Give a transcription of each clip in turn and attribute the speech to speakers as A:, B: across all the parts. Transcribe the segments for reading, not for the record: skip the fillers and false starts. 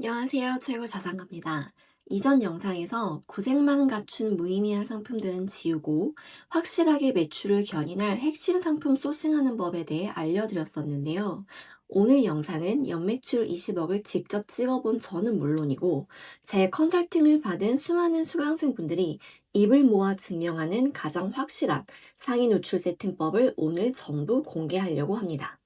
A: 안녕하세요. 최고 자산가입니다. 이전 영상에서 구색만 갖춘 무의미한 상품들은 지우고 확실하게 매출을 견인할 핵심 상품 소싱하는 법에 대해 알려드렸었는데요. 오늘 영상은 연매출 20억을 직접 찍어본 저는 물론이고 제 컨설팅을 받은 수많은 수강생분들이 입을 모아 증명하는 가장 확실한 상위 노출 세팅법을 오늘 전부 공개하려고 합니다.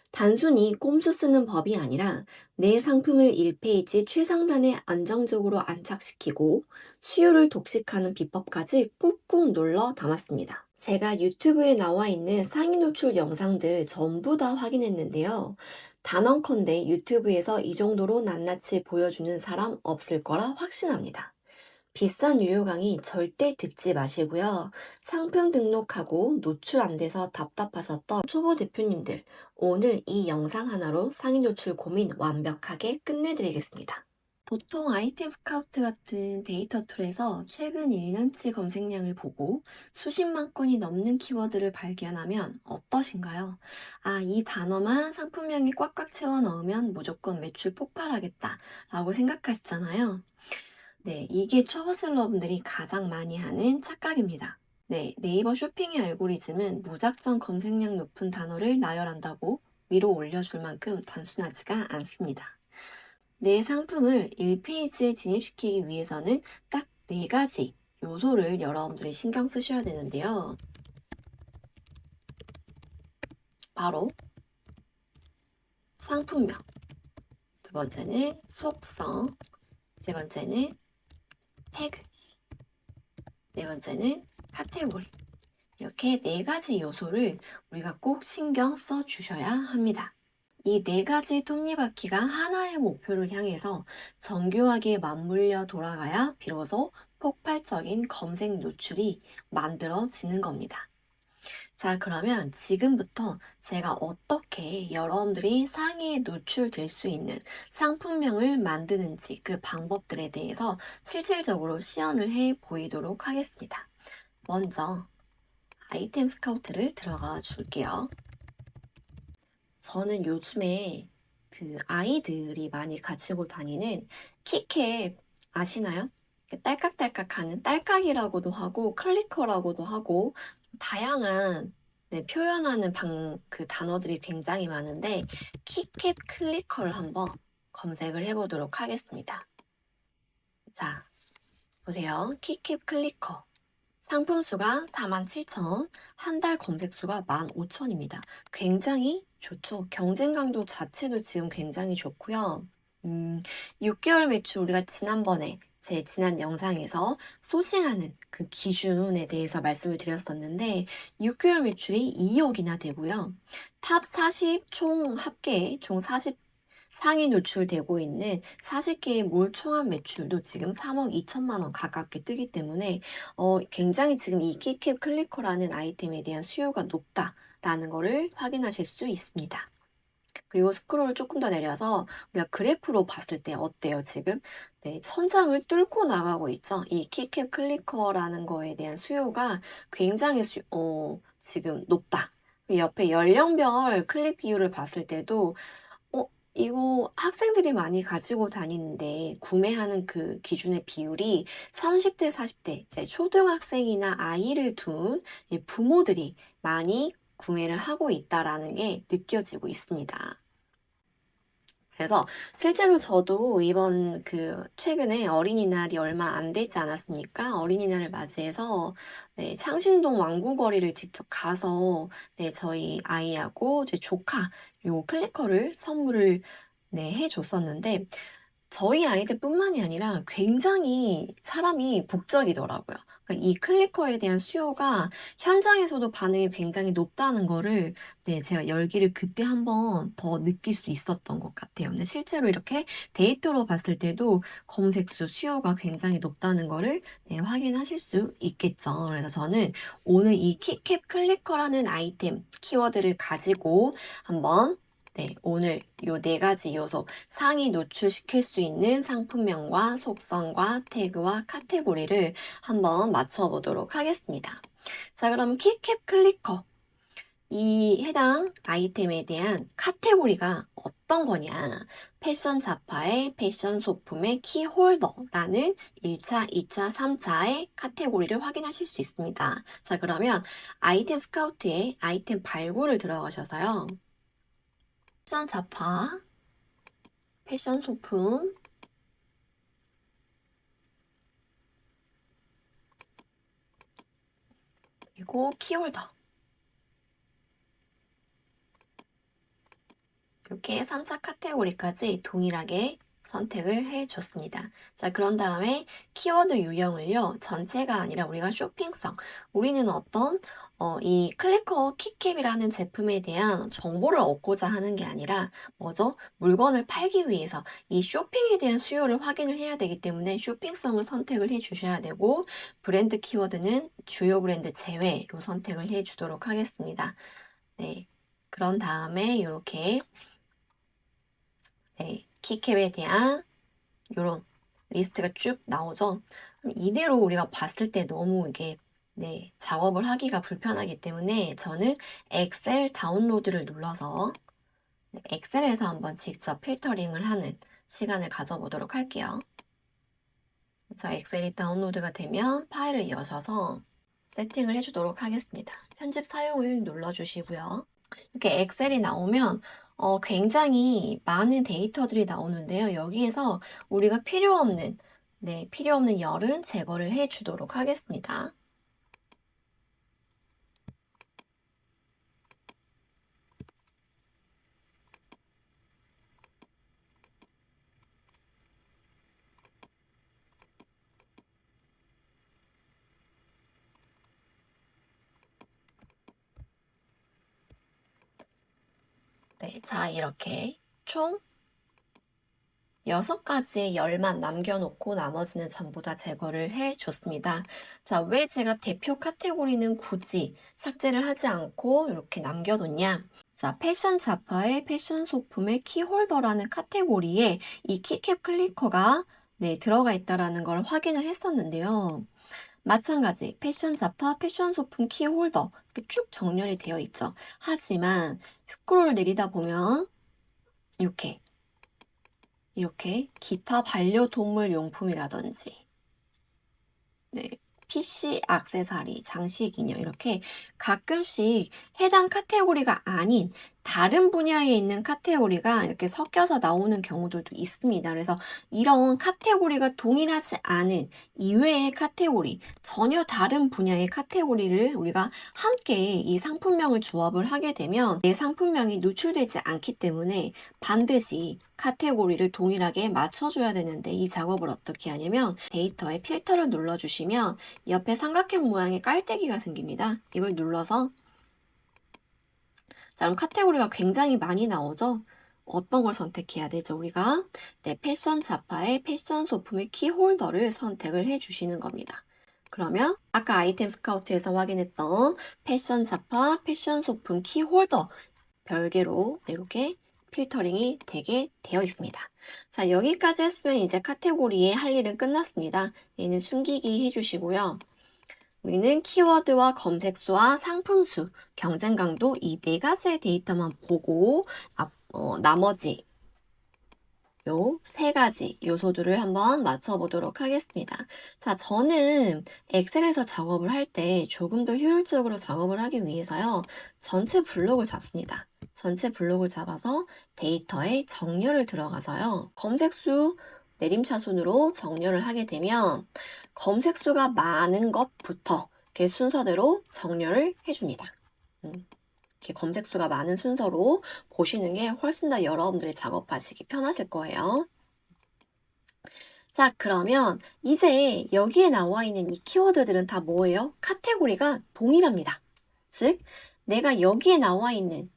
A: 단순히 꼼수 쓰는 법이 아니라 내 상품을 1페이지 최상단에 안정적으로 안착시키고 수요를 독식하는 비법까지 꾹꾹 눌러 담았습니다. 제가 유튜브에 나와 있는 상위 노출 영상들 전부 다 확인했는데요. 단언컨대 유튜브에서 이 정도로 낱낱이 보여주는 사람 없을 거라 확신합니다. 비싼 유료 강의 절대 듣지 마시고요. 상품 등록하고 노출 안 돼서 답답하셨던 초보 대표님들, 오늘 이 영상 하나로 상위 노출 고민 완벽하게 끝내드리겠습니다. 보통 아이템 스카우트 같은 데이터 툴에서 최근 1년치 검색량을 보고 수십만 건이 넘는 키워드를 발견하면 어떠신가요? 아, 이 단어만 상품명에 꽉꽉 채워 넣으면 무조건 매출 폭발하겠다 라고 생각하시잖아요. 네, 이게 초보셀러분들이 가장 많이 하는 착각입니다. 네, 네이버 쇼핑의 알고리즘은 무작정 검색량 높은 단어를 나열한다고 위로 올려줄 만큼 단순하지가 않습니다. 내 상품을 1페이지에 진입시키기 위해서는 딱 4가지 요소를 여러분들이 신경 쓰셔야 되는데요. 바로 상품명, 두 번째는 속성, 세 번째는 태그, 네 번째는 카테고리. 이렇게 4가지 요소를 우리가 꼭 신경 써 주셔야 합니다. 이 4가지 톱니바퀴가 하나의 목표를 향해서 정교하게 맞물려 돌아가야 비로소 폭발적인 검색 노출이 만들어지는 겁니다. 자, 그러면 지금부터 제가 어떻게 여러분들이 상위에 노출될 수 있는 상품명을 만드는지 그 방법들에 대해서 실질적으로 시연을 해 보이도록 하겠습니다. 먼저 아이템 스카우트를 들어가 줄게요. 저는 요즘에 그 아이들이 많이 가지고 다니는 키캡 아시나요? 딸깍딸깍하는 딸깍이라고도 하고 클리커라고도 하고 다양한 네, 표현하는 그 단어들이 굉장히 많은데 키캡 클리커를 한번 검색을 해보도록 하겠습니다. 자, 보세요. 키캡 클리커. 상품 수가 47,000, 한 달 검색 수가 15,000입니다. 굉장히 좋죠. 경쟁 강도 자체도 지금 굉장히 좋고요. 6개월 매출 우리가 지난번에 제 지난 영상에서 소싱하는 그 기준에 대해서 말씀을 드렸었는데 6개월 매출이 2억이나 되고요. 탑 40 총 합계 총 40 상위 노출되고 있는 40개의 몰 총합 매출도 지금 3억 2천만 원 가깝게 뜨기 때문에 굉장히 지금 이 키캡 클리커라는 아이템에 대한 수요가 높다라는 거를 확인하실 수 있습니다. 그리고 스크롤을 조금 더 내려서 우리가 그래프로 봤을 때 어때요, 지금? 네, 천장을 뚫고 나가고 있죠. 이 키캡 클리커라는 거에 대한 수요가 굉장히 지금 높다. 옆에 연령별 클릭 비율을 봤을 때도 이거 학생들이 많이 가지고 다니는데 구매하는 그 기준의 비율이 30대, 40대, 이제 초등학생이나 아이를 둔 부모들이 많이 구매를 하고 있다라는 게 느껴지고 있습니다. 그래서 실제로 저도 이번 그 최근에 어린이날이 얼마 안 되지 않았습니까? 어린이날을 맞이해서 네, 창신동 왕구거리를 직접 가서 네, 저희 아이하고 제 조카 요 클리커를 선물을 네, 해줬었는데 저희 아이들뿐만이 아니라 굉장히 사람이 북적이더라고요. 그러니까 이 클리커에 대한 수요가 현장에서도 반응이 굉장히 높다는 거를 네, 제가 열기를 그때 한번 더 느낄 수 있었던 것 같아요. 근데 실제로 이렇게 데이터로 봤을 때도 검색수 수요가 굉장히 높다는 거를 네, 확인하실 수 있겠죠. 그래서 저는 오늘 이 키캡 클리커라는 아이템 키워드를 가지고 한번 네, 오늘 요 4가지 요소 상위 노출시킬 수 있는 상품명과 속성과 태그와 카테고리를 한번 맞춰보도록 하겠습니다. 자, 그럼 키캡 클리커 이 해당 아이템에 대한 카테고리가 어떤 거냐? 패션 잡화의 패션 소품의 키홀더라는 1차, 2차, 3차의 카테고리를 확인하실 수 있습니다. 자, 그러면 아이템 스카우트에 아이템 발굴을 들어가셔서요. 패션 잡화, 패션 소품, 그리고 키홀더. 이렇게 3차 카테고리까지 동일하게 선택을 해줬습니다. 자, 그런 다음에 키워드 유형을요, 전체가 아니라 우리가 쇼핑성, 우리는 어떤 이 클리커 키캡이라는 제품에 대한 정보를 얻고자 하는 게 아니라 뭐죠? 물건을 팔기 위해서 이 쇼핑에 대한 수요를 확인을 해야 되기 때문에 쇼핑성을 선택을 해 주셔야 되고, 브랜드 키워드는 주요 브랜드 제외로 선택을 해 주도록 하겠습니다. 네. 그런 다음에 이렇게 네, 키캡에 대한 이런 리스트가 쭉 나오죠. 그럼 이대로 우리가 봤을 때 너무 이게 네, 작업을 하기가 불편하기 때문에 저는 엑셀 다운로드를 눌러서 네, 엑셀에서 한번 직접 필터링을 하는 시간을 가져보도록 할게요. 그래서 엑셀이 다운로드가 되면 파일을 여셔서 세팅을 해주도록 하겠습니다. 편집 사용을 눌러주시고요. 이렇게 엑셀이 나오면 굉장히 많은 데이터들이 나오는데요. 여기에서 우리가 필요 없는 열은 제거를 해 주도록 하겠습니다. 네, 자, 이렇게 총 6가지의 열만 남겨놓고 나머지는 전부 다 제거를 해줬습니다. 자, 왜 제가 대표 카테고리는 굳이 삭제를 하지 않고 이렇게 남겨뒀냐? 자, 패션 잡화의 패션 소품의 키홀더라는 카테고리에 이 키캡 클리커가 네, 들어가 있다라는 걸 확인을 했었는데요. 마찬가지 패션 잡화, 패션 소품 키홀더 이렇게 쭉 정렬이 되어 있죠. 하지만 스크롤을 내리다 보면 이렇게 기타 반려동물 용품이라든지 네, PC 액세서리, 장식 인형 이렇게 가끔씩 해당 카테고리가 아닌 다른 분야에 있는 카테고리가 이렇게 섞여서 나오는 경우들도 있습니다. 그래서 이런 카테고리가 동일하지 않은 이외의 카테고리, 전혀 다른 분야의 카테고리를 우리가 함께 이 상품명을 조합을 하게 되면 내 상품명이 노출되지 않기 때문에 반드시 카테고리를 동일하게 맞춰줘야 되는데 이 작업을 어떻게 하냐면 데이터에 필터를 눌러주시면 옆에 삼각형 모양의 깔때기가 생깁니다. 이걸 눌러서 자, 그럼 카테고리가 굉장히 많이 나오죠? 어떤 걸 선택해야 되죠? 우리가 네, 패션 잡화의 패션 소품의 키홀더를 선택을 해 주시는 겁니다. 그러면 아까 아이템 스카우트에서 확인했던 패션 잡화, 패션 소품 키홀더 별개로 이렇게 필터링이 되게 되어 있습니다. 자, 여기까지 했으면 이제 카테고리의 할 일은 끝났습니다. 얘는 숨기기 해주시고요. 우리는 키워드와 검색수와 상품수, 경쟁 강도 이 4가지의 데이터만 보고 나머지 요 3가지 요소들을 한번 맞춰보도록 하겠습니다. 자, 저는 엑셀에서 작업을 할 때 조금 더 효율적으로 작업을 하기 위해서요. 전체 블록을 잡습니다. 전체 블록을 잡아서 데이터에 정렬을 들어가서요. 검색수 내림차순으로 정렬을 하게 되면 검색수가 많은 것부터 이렇게 순서대로 정렬을 해줍니다. 이렇게 검색수가 많은 순서로 보시는 게 훨씬 더 여러분들이 작업하시기 편하실 거예요. 자, 그러면 이제 여기에 나와 있는 이 키워드들은 다 뭐예요? 카테고리가 동일합니다. 즉, 내가 여기에 나와 있는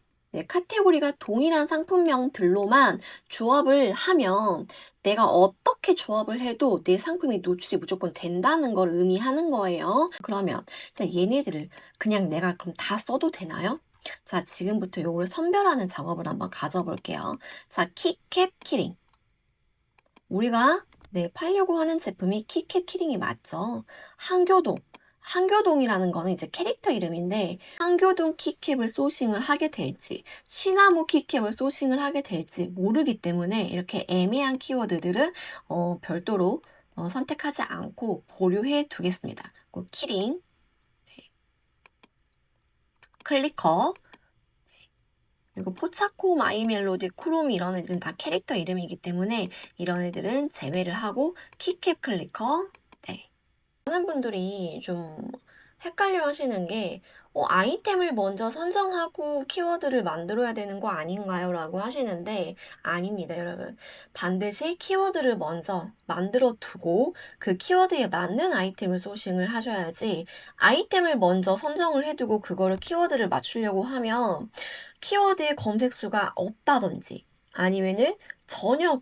A: 카테고리가 동일한 상품명들로만 조합을 하면 내가 어떻게 조합을 해도 내 상품이 노출이 무조건 된다는 걸 의미하는 거예요. 그러면 자, 얘네들을 그냥 내가 그럼 다 써도 되나요? 자, 지금부터 요걸 선별하는 작업을 한번 가져볼게요. 자, 키캡 키링. 우리가 팔려고 하는 제품이 키캡 키링이 맞죠? 한교동, 한교동이라는 거는 이제 캐릭터 이름인데 한교동 키캡을 소싱을 하게 될지 시나모 키캡을 소싱을 하게 될지 모르기 때문에 이렇게 애매한 키워드들은 별도로 선택하지 않고 보류해 두겠습니다. 키링, 클리커, 그리고 포차코, 마이멜로디, 쿠로미 이런 애들은 다 캐릭터 이름이기 때문에 이런 애들은 제외를 하고 키캡 클리커. 네. 많은 분들이 좀 헷갈려 하시는 게 아이템을 먼저 선정하고 키워드를 만들어야 되는 거 아닌가요? 라고 하시는데 아닙니다, 여러분. 반드시 키워드를 먼저 만들어 두고 그 키워드에 맞는 아이템을 소싱을 하셔야지 아이템을 먼저 선정을 해두고 그거를 키워드를 맞추려고 하면 키워드의 검색수가 없다든지 아니면은 전혀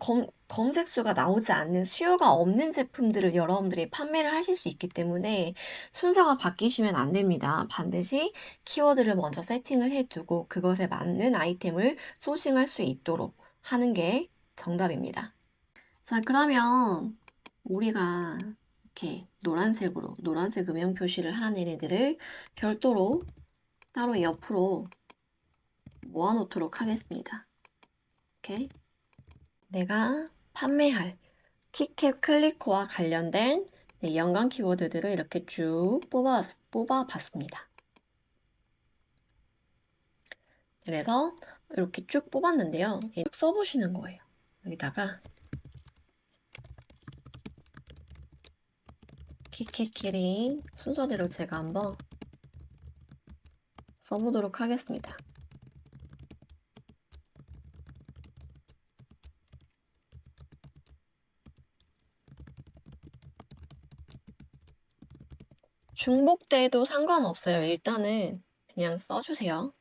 A: 검색수가 나오지 않는 수요가 없는 제품들을 여러분들이 판매를 하실 수 있기 때문에 순서가 바뀌시면 안 됩니다. 반드시 키워드를 먼저 세팅을 해두고 그것에 맞는 아이템을 소싱할 수 있도록 하는 게 정답입니다. 자, 그러면 우리가 이렇게 노란색으로 노란색 음영 표시를 한 얘네들을 별도로 따로 옆으로 모아놓도록 하겠습니다. 이렇게 내가 판매할 키캡 클리커와 관련된 연관 키워드들을 이렇게 쭉 뽑아봤습니다. 그래서 이렇게 쭉 뽑았는데요. 쭉 써보시는 거예요. 여기다가 키캡 키링 순서대로 제가 한번 써보도록 하겠습니다. 중복돼도 상관없어요. 일단은 그냥 써주세요.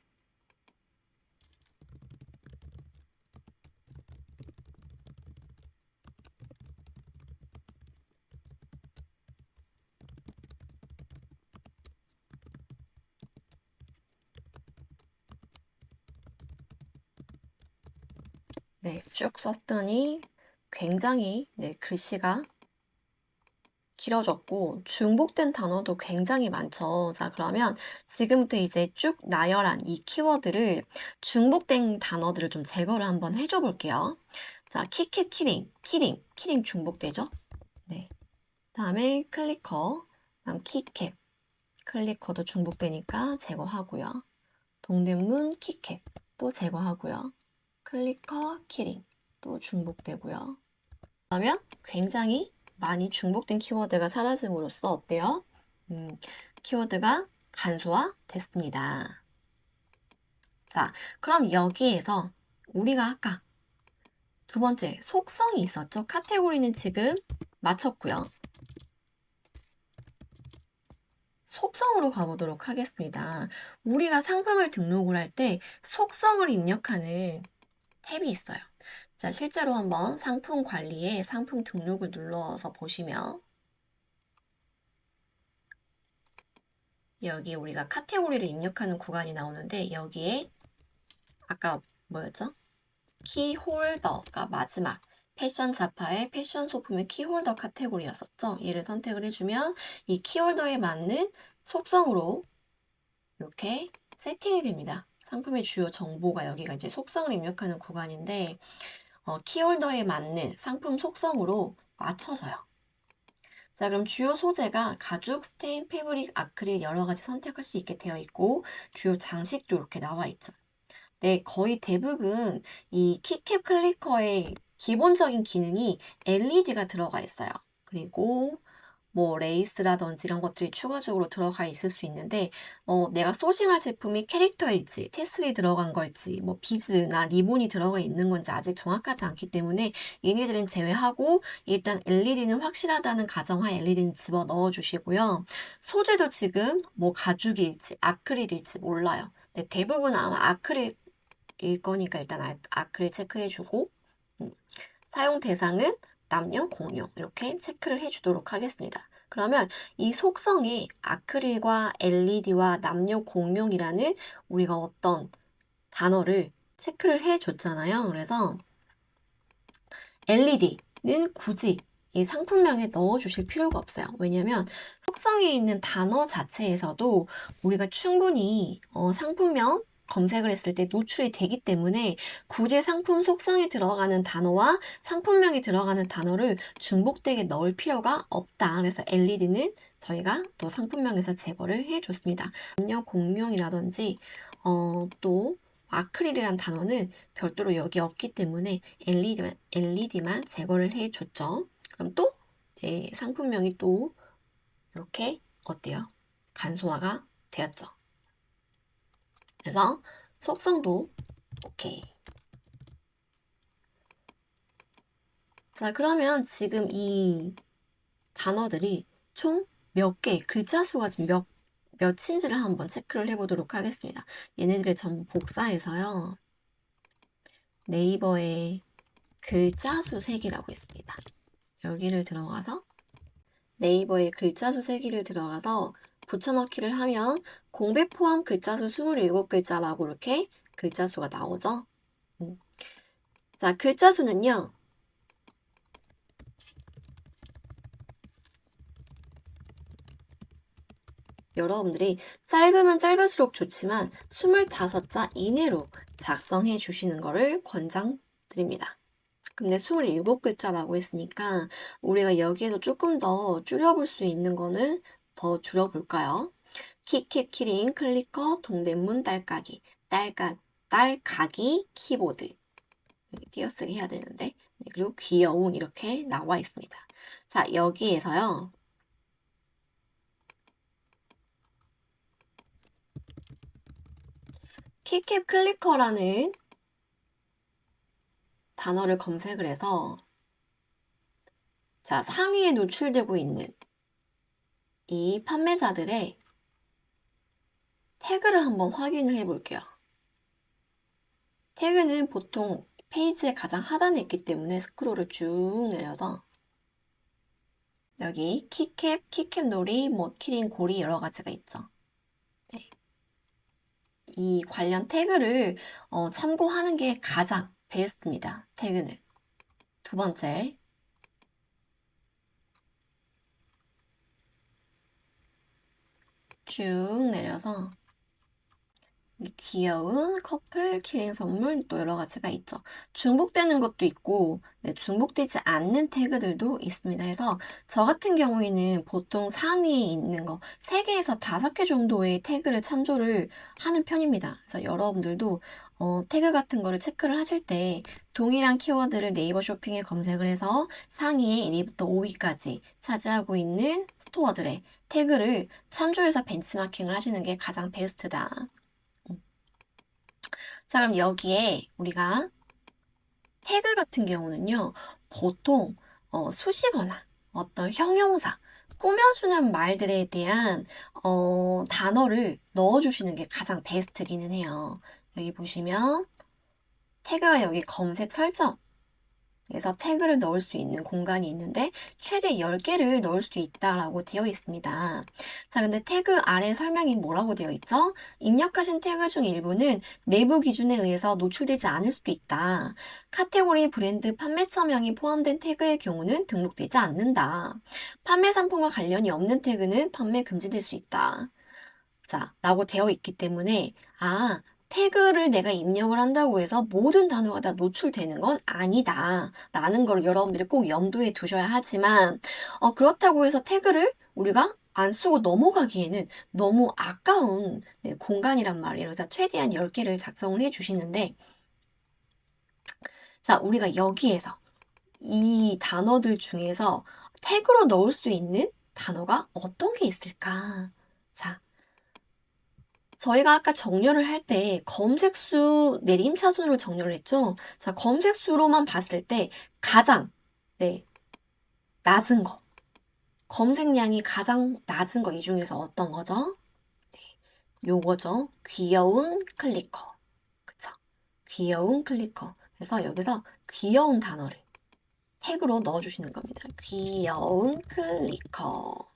A: 네, 쭉 썼더니 굉장히 글씨가 길어졌고 중복된 단어도 굉장히 많죠. 자, 그러면 지금부터 이제 쭉 나열한 이 키워드를 중복된 단어들을 좀 제거를 한번 해줘 볼게요. 자, 키캡 키링 중복되죠? 네. 다음에 클리커, 다음 키캡, 클리커도 중복되니까 제거하고요. 동대문 키캡 또 제거하고요. 클리커 키링 또 중복되고요. 그러면 굉장히 많이 중복된 키워드가 사라짐으로써 어때요? 키워드가 간소화 됐습니다. 자, 그럼 여기에서 우리가 아까 두 번째 속성이 있었죠? 카테고리는 지금 맞췄고요. 속성으로 가보도록 하겠습니다. 우리가 상품을 등록을 할 때 속성을 입력하는 탭이 있어요. 자, 실제로 한번 상품 관리에 상품 등록을 눌러서 보시면 여기 우리가 카테고리를 입력하는 구간이 나오는데 여기에 아까 뭐였죠? 키홀더가 마지막 패션 잡화의 패션 소품의 키홀더 카테고리였었죠. 얘를 선택을 해주면 이 키홀더에 맞는 속성으로 이렇게 세팅이 됩니다. 상품의 주요 정보가 여기가 이제 속성을 입력하는 구간인데 키홀더에 맞는 상품 속성으로 맞춰져요. 자, 그럼 주요 소재가 가죽, 스테인, 패브릭, 아크릴 여러 가지 선택할 수 있게 되어 있고 주요 장식도 이렇게 나와 있죠. 네, 거의 대부분 이 키캡 클리커의 기본적인 기능이 LED가 들어가 있어요. 그리고 뭐 레이스라든지 이런 것들이 추가적으로 들어가 있을 수 있는데 내가 소싱할 제품이 캐릭터일지 테슬이 들어간 걸지 뭐 비즈나 리본이 들어가 있는 건지 아직 정확하지 않기 때문에 얘네들은 제외하고 일단 LED는 확실하다는 가정하에 LED는 집어 넣어 주시고요. 소재도 지금 뭐 가죽일지 아크릴일지 몰라요. 근데 대부분 아마 아크릴일 거니까 일단 아크릴 체크해 주고 사용 대상은 남녀 공용 이렇게 체크를 해주도록 하겠습니다. 그러면 이 속성에 아크릴과 LED와 남녀 공용이라는 우리가 어떤 단어를 체크를 해줬잖아요. 그래서 LED는 굳이 이 상품명에 넣어주실 필요가 없어요. 왜냐면 속성에 있는 단어 자체에서도 우리가 충분히 상품명 검색을 했을 때 노출이 되기 때문에 굳이 상품 속성에 들어가는 단어와 상품명에 들어가는 단어를 중복되게 넣을 필요가 없다. 그래서 LED는 저희가 또 상품명에서 제거를 해줬습니다. 압력 공룡이라든지 또 아크릴이란 단어는 별도로 여기 없기 때문에 LED만 제거를 해줬죠. 그럼 또 제 상품명이 또 이렇게 어때요? 간소화가 되었죠. 그래서 속성도 오케이. 자, 그러면 지금 이 단어들이 총 몇 개, 글자 수가 지금 몇인지를 한번 체크를 해보도록 하겠습니다. 얘네들을 전부 복사해서요. 네이버에 글자 수 세기라고 있습니다. 여기를 들어가서 네이버에 글자 수 세기를 들어가서 붙여넣기를 하면 공백 포함 글자 수 27글자라고 이렇게 글자 수가 나오죠. 자, 글자 수는요. 여러분들이 짧으면 짧을수록 좋지만 25자 이내로 작성해 주시는 것을 권장드립니다. 근데 27글자라고 했으니까 우리가 여기에서 조금 더 줄여볼 수 있는 거는 더 줄여볼까요? 키캡, 키링, 클리커, 동대문, 딸깍이, 딸깍이, 키보드. 여기 띄어쓰기 해야 되는데. 네, 그리고 귀여운 이렇게 나와 있습니다. 자, 여기에서요. 키캡 클리커라는 단어를 검색을 해서 자, 상위에 노출되고 있는 이 판매자들의 태그를 한번 확인을 해 볼게요. 태그는 보통 페이지의 가장 하단에 있기 때문에 스크롤을 쭉 내려서 여기 키캡 놀이, 뭐 키링, 고리 여러 가지가 있죠. 네. 이 관련 태그를 참고하는 게 가장 베스트입니다. 태그는. 두 번째, 쭉 내려서 귀여운 커플 키링 선물 또 여러 가지가 있죠. 중복되는 것도 있고 네, 중복되지 않는 태그들도 있습니다. 그래서 저 같은 경우에는 보통 상위에 있는 거 3개에서 5개 정도의 태그를 참조를 하는 편입니다. 그래서 여러분들도 태그 같은 거를 체크를 하실 때 동일한 키워드를 네이버 쇼핑에 검색을 해서 상위에 1위부터 5위까지 차지하고 있는 스토어들의 태그를 참조해서 벤치마킹을 하시는 게 가장 베스트다. 자, 그럼 여기에 우리가 태그 같은 경우는요, 보통 수식어나 어떤 형용사, 꾸며주는 말들에 대한 단어를 넣어주시는 게 가장 베스트기는 해요. 여기 보시면 태그가 여기 검색 설정, 그래서 태그를 넣을 수 있는 공간이 있는데 최대 10개를 넣을 수 있다라고 되어 있습니다. 자, 근데 태그 아래 설명이 뭐라고 되어 있죠? 입력하신 태그 중 일부는 내부 기준에 의해서 노출되지 않을 수도 있다. 카테고리, 브랜드, 판매처명이 포함된 태그의 경우는 등록되지 않는다. 판매 상품과 관련이 없는 태그는 판매 금지될 수 있다. 자, 라고 되어 있기 때문에 태그를 내가 입력을 한다고 해서 모든 단어가 다 노출되는 건 아니다. 라는 걸 여러분들이 꼭 염두에 두셔야 하지만, 그렇다고 해서 태그를 우리가 안 쓰고 넘어가기에는 너무 아까운 네, 공간이란 말이에요. 그래서 최대한 10개를 작성을 해 주시는데, 자, 우리가 여기에서 이 단어들 중에서 태그로 넣을 수 있는 단어가 어떤 게 있을까? 자, 저희가 아까 정렬을 할 때 검색수 내림차순으로 정렬을 했죠. 자, 검색수로만 봤을 때 가장 네, 낮은 거, 검색량이 가장 낮은 거 이 중에서 어떤 거죠? 네, 요거죠. 귀여운 클리커. 그쵸? 귀여운 클리커. 그래서 여기서 귀여운 단어를 태그로 넣어주시는 겁니다. 귀여운 클리커.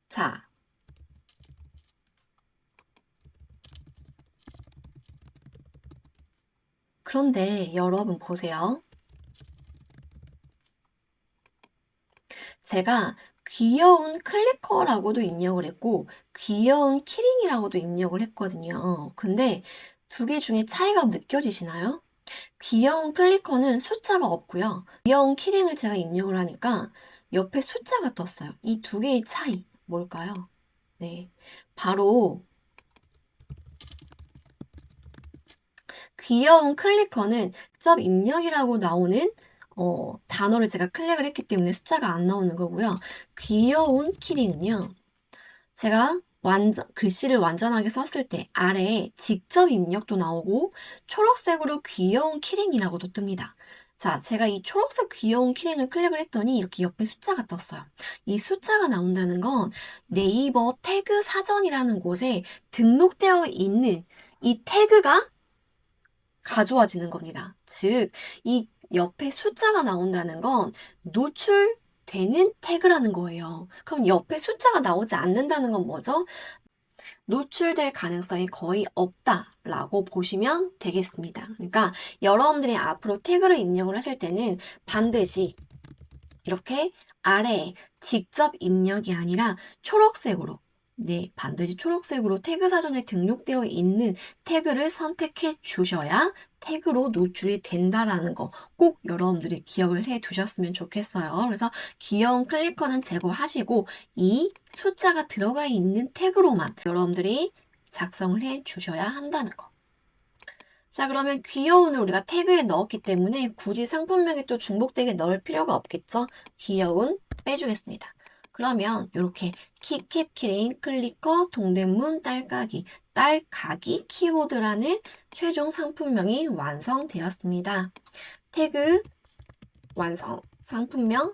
A: 자, 그런데 여러분 보세요. 제가 귀여운 클리커라고도 입력을 했고 귀여운 키링이라고도 입력을 했거든요. 근데 두 개 중에 차이가 느껴지시나요? 귀여운 클리커는 숫자가 없고요. 귀여운 키링을 제가 입력을 하니까 옆에 숫자가 떴어요. 이 두 개의 차이 뭘까요? 네, 바로 귀여운 클리커는 직접 입력이라고 나오는 단어를 제가 클릭을 했기 때문에 숫자가 안 나오는 거고요. 귀여운 키링은요. 제가 글씨를 완전하게 썼을 때 아래에 직접 입력도 나오고 초록색으로 귀여운 키링이라고도 뜹니다. 자, 제가 이 초록색 귀여운 키링을 클릭을 했더니 이렇게 옆에 숫자가 떴어요. 이 숫자가 나온다는 건 네이버 태그 사전이라는 곳에 등록되어 있는 이 태그가 가져와지는 겁니다. 즉, 이 옆에 숫자가 나온다는 건 노출되는 태그라는 거예요. 그럼 옆에 숫자가 나오지 않는다는 건 뭐죠? 노출될 가능성이 거의 없다라고 보시면 되겠습니다. 그러니까 여러분들이 앞으로 태그를 입력을 하실 때는 반드시 이렇게 아래에 직접 입력이 아니라 초록색으로, 네, 반드시 초록색으로 태그 사전에 등록되어 있는 태그를 선택해 주셔야 태그로 노출이 된다라는 거 꼭 여러분들이 기억을 해 두셨으면 좋겠어요. 그래서 귀여운 클리커는 제거하시고 이 숫자가 들어가 있는 태그로만 여러분들이 작성을 해 주셔야 한다는 거. 자, 그러면 귀여운을 우리가 태그에 넣었기 때문에 굳이 상품명에 또 중복되게 넣을 필요가 없겠죠? 귀여운 빼주겠습니다. 그러면 이렇게 키캡, 키링, 클리커, 동대문, 딸까기 키워드라는 최종 상품명이 완성되었습니다. 태그 완성, 상품명,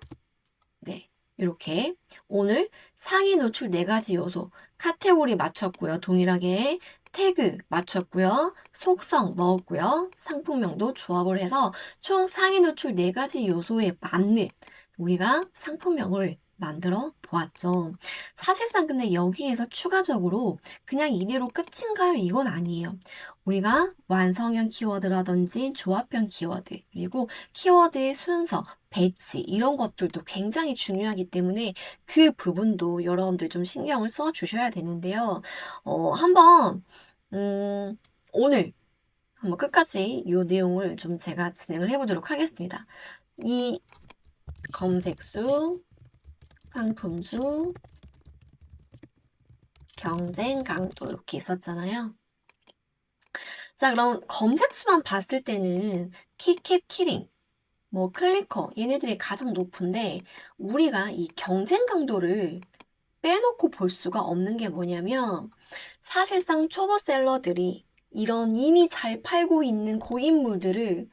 A: 네, 이렇게 오늘 상위 노출 4가지 요소 카테고리 맞췄고요. 동일하게 태그 맞췄고요. 속성 넣었고요. 상품명도 조합을 해서 총 상위 노출 4가지 요소에 맞는 우리가 상품명을 만들어 보았죠. 사실상 근데 여기에서 추가적으로 그냥 이대로 끝인가요? 이건 아니에요. 우리가 완성형 키워드라든지 조합형 키워드, 그리고 키워드의 순서, 배치 이런 것들도 굉장히 중요하기 때문에 그 부분도 여러분들 좀 신경을 써 주셔야 되는데요. 한번 오늘 한번 끝까지 이 내용을 좀 제가 진행을 해보도록 하겠습니다. 이 검색수, 상품수, 경쟁 강도 이렇게 있었잖아요. 자, 그럼 검색수만 봤을 때는 키캡, 키링, 뭐 클리커 얘네들이 가장 높은데 우리가 이 경쟁 강도를 빼놓고 볼 수가 없는 게 뭐냐면 사실상 초보셀러들이 이런 이미 잘 팔고 있는 고인물들을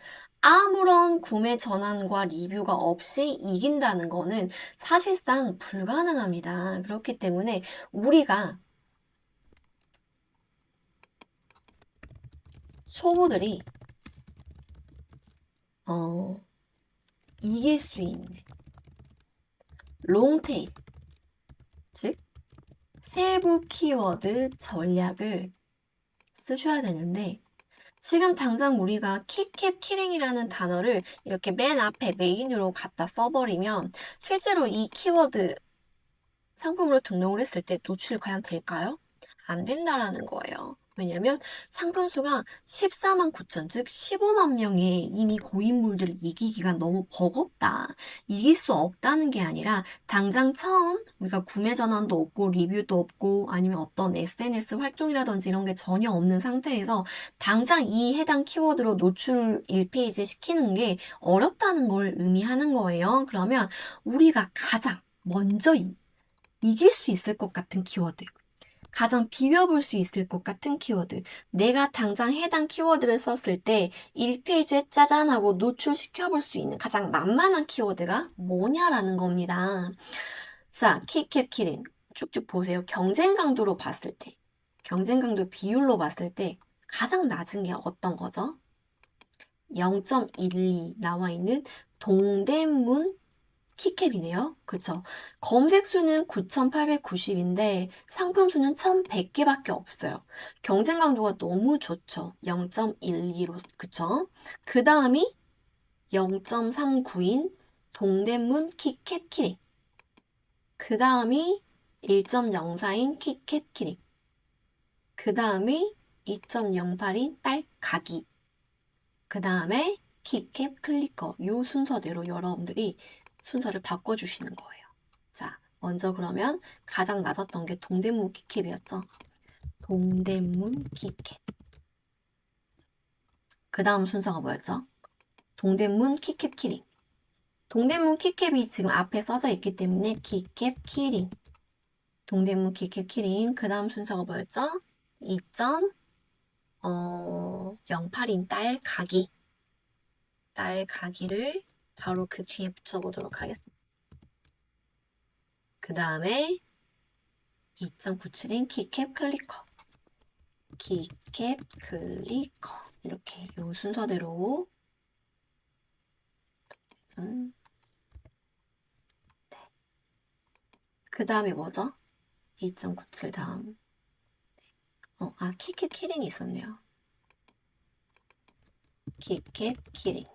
A: 아무런 구매 전환과 리뷰가 없이 이긴다는 거는 사실상 불가능합니다. 그렇기 때문에 우리가 초보들이 이길 수 있는 롱테일, 즉 세부 키워드 전략을 쓰셔야 되는데 지금 당장 우리가 키캡 키링이라는 단어를 이렇게 맨 앞에 메인으로 갖다 써버리면 실제로 이 키워드 상품으로 등록을 했을 때 노출이 과연 될까요? 안 된다라는 거예요. 왜냐면 상품 수가 14만 9천, 즉 15만 명의 이미 고인물들을 이기기가 너무 버겁다. 이길 수 없다는 게 아니라 당장 처음 우리가 구매 전환도 없고 리뷰도 없고 아니면 어떤 SNS 활동이라든지 이런 게 전혀 없는 상태에서 당장 이 해당 키워드로 노출 1페이지 시키는 게 어렵다는 걸 의미하는 거예요. 그러면 우리가 가장 먼저 이길 수 있을 것 같은 키워드, 가장 비벼볼 수 있을 것 같은 키워드, 내가 당장 해당 키워드를 썼을 때 1페이지에 짜잔하고 노출시켜볼 수 있는 가장 만만한 키워드가 뭐냐라는 겁니다. 자, 키캡 키링 쭉쭉 보세요. 경쟁 강도로 봤을 때, 경쟁 강도 비율로 봤을 때 가장 낮은 게 어떤 거죠? 0.12 나와 있는 동대문 키캡이네요. 그쵸? 검색 수는 9,890인데 상품 수는 1,100개밖에 없어요. 경쟁 강도가 너무 좋죠. 0.12로, 그쵸? 그 다음이 0.39인 동대문 키캡 키링. 그 다음이 1.04인 키캡 키링. 그 다음이 2.08인 딸가기. 그 다음에 키캡 클리커. 요 순서대로 여러분들이 순서를 바꿔주시는 거예요. 자, 먼저 그러면 가장 낮았던 게 동대문 키캡이었죠. 동대문 키캡. 그 다음 순서가 뭐였죠? 동대문 키캡 키링. 동대문 키캡이 지금 앞에 써져 있기 때문에 키캡 키링. 동대문 키캡 키링. 그 다음 순서가 뭐였죠? 2.08인 딸가기. 딸가기를 바로 그 뒤에 붙여보도록 하겠습니다. 그 다음에 2.97인 키캡 클리커. 키캡 클리커. 이렇게 요 순서대로 네. 그 다음에 뭐죠? 2.97 다음. 키캡 키링이 있었네요. 키캡 키링.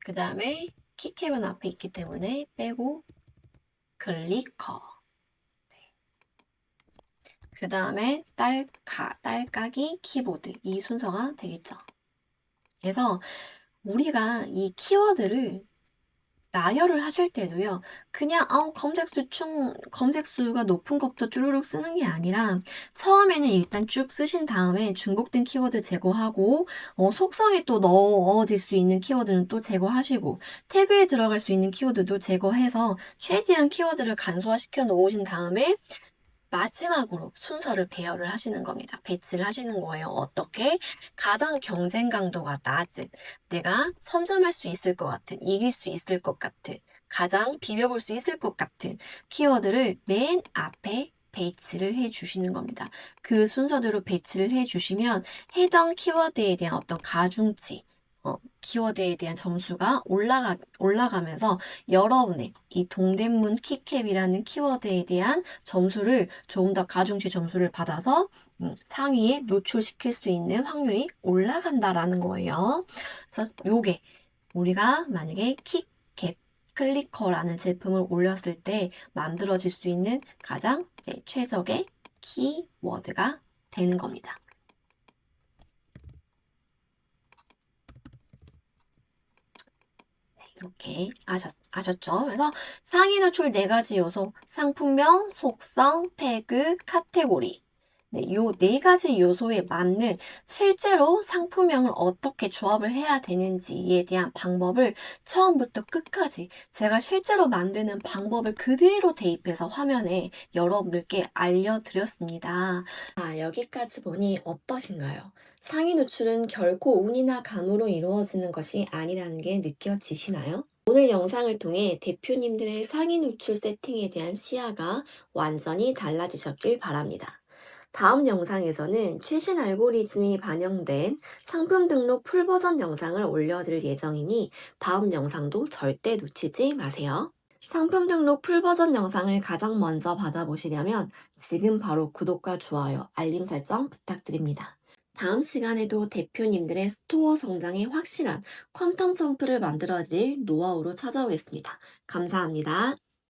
A: 그 다음에 키캡은 앞에 있기 때문에 빼고 클리커. 그 다음에 딸까기 키보드. 이 순서가 되겠죠. 그래서 우리가 이 키워드를 나열을 하실 때도요, 그냥 검색수가 높은 것부터 쭈루룩 쓰는 게 아니라 처음에는 일단 쭉 쓰신 다음에 중복된 키워드 제거하고 속성에 또 넣어질 수 있는 키워드는 또 제거하시고 태그에 들어갈 수 있는 키워드도 제거해서 최대한 키워드를 간소화시켜 놓으신 다음에 마지막으로 순서를 배열을 하시는 겁니다. 배치를 하시는 거예요. 어떻게? 가장 경쟁 강도가 낮은, 내가 선점할 수 있을 것 같은, 이길 수 있을 것 같은, 가장 비벼볼 수 있을 것 같은 키워드를 맨 앞에 배치를 해 주시는 겁니다. 그 순서대로 배치를 해 주시면 해당 키워드에 대한 어떤 가중치, 키워드에 대한 점수가 올라가면서 여러분의 이 동대문 키캡이라는 키워드에 대한 점수를 조금 더 가중치 점수를 받아서 상위에 노출시킬 수 있는 확률이 올라간다라는 거예요. 그래서 요게 우리가 만약에 키캡 클리커라는 제품을 올렸을 때 만들어질 수 있는 가장 최적의 키워드가 되는 겁니다. 이렇게 아셨죠? 그래서 상위 노출 4가지 요소, 상품명, 속성, 태그, 카테고리. 네, 요 4가지 요소에 맞는 실제로 상품명을 어떻게 조합을 해야 되는지에 대한 방법을 처음부터 끝까지 제가 실제로 만드는 방법을 그대로 대입해서 화면에 여러분들께 알려드렸습니다. 여기까지 보니 어떠신가요? 상위 노출은 결코 운이나 감으로 이루어지는 것이 아니라는 게 느껴지시나요? 오늘 영상을 통해 대표님들의 상위 노출 세팅에 대한 시야가 완전히 달라지셨길 바랍니다. 다음 영상에서는 최신 알고리즘이 반영된 상품 등록 풀버전 영상을 올려드릴 예정이니 다음 영상도 절대 놓치지 마세요. 상품 등록 풀버전 영상을 가장 먼저 받아보시려면 지금 바로 구독과 좋아요, 알림 설정 부탁드립니다. 다음 시간에도 대표님들의 스토어 성장에 확실한 퀀텀 점프를 만들어드릴 노하우로 찾아오겠습니다. 감사합니다.